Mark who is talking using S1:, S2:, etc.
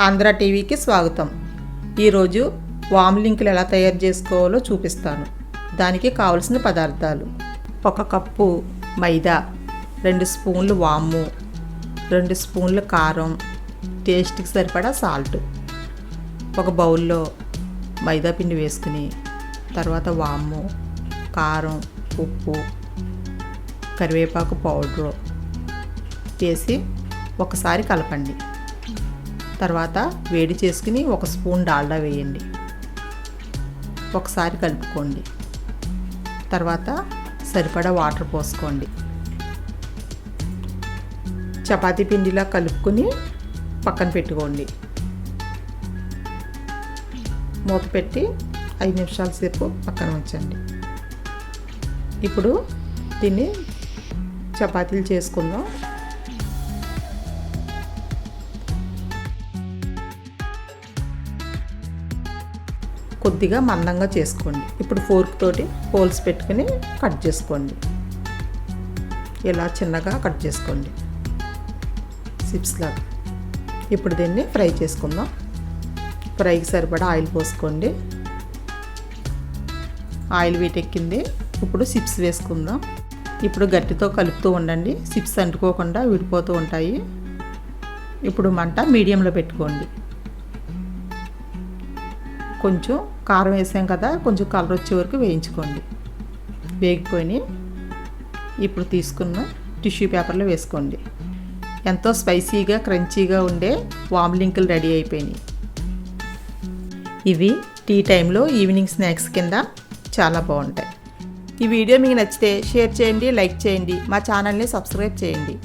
S1: ఆంధ్ర టీవీకి స్వాగతం. ఈరోజు వాము లింకులు ఎలా తయారు చేసుకోవాలో చూపిస్తాను. దానికి కావలసిన పదార్థాలు: 1 కప్పు మైదా, 2 స్పూన్లు వాము, 2 స్పూన్లు కారం, టేస్ట్కి సరిపడా సాల్ట్. ఒక బౌల్లో మైదా పిండి వేసుకుని తర్వాత వాము, కారం, ఉప్పు, కరివేపాకు పౌడరు వేసి ఒకసారి కలపండి. తర్వాత వేడి చేసుకుని 1 స్పూన్ డాల్డా వేయండి. ఒకసారి కలుపుకోండి. తర్వాత సరిపడా వాటర్ పోసుకోండి. చపాతీ పిండిలా కలుపుకొని పక్కన పెట్టుకోండి. మూత పెట్టి 5 నిమిషాల సేపు పక్కన ఉంచండి. ఇప్పుడు దీన్ని చపాతీలు చేసుకుందాం. కొద్దిగా మందంగా చేసుకోండి. ఇప్పుడు ఫోర్క్ తోటి హోల్స్ పెట్టుకుని కట్ చేసుకోండి. ఇలా చిన్నగా కట్ చేసుకోండి, చిప్స్ లాగా. ఇప్పుడు దీన్ని ఫ్రై చేసుకుందాం. ఫ్రైకి సరిపడా ఆయిల్ పోసుకోండి. ఆయిల్ వీటెక్కింది. ఇప్పుడు చిప్స్ వేసుకుందాం. ఇప్పుడు గట్టితో కలుపుతూ ఉండండి. చిప్స్ అంటుకోకుండా విడిపోతూ ఉంటాయి. ఇప్పుడు మంట మీడియంలో పెట్టుకోండి. కొంచెం కారం వేసాం కదా, కొంచెం కలర్ వచ్చే వరకు వేయించుకోండి. వేగిపోయి ఇప్పుడు తీసుకున్న టిష్యూ పేపర్లో వేసుకోండి. ఎంతో స్పైసీగా క్రంచీగా ఉండే వాము లింకులు రెడీ అయిపోయినాయి. ఇవి టీ టైంలో ఈవినింగ్ స్నాక్స్ కింద చాలా బాగుంటాయి. ఈ వీడియో మీకు నచ్చితే షేర్ చేయండి, లైక్ చేయండి, మా ఛానల్ని సబ్స్క్రైబ్ చేయండి.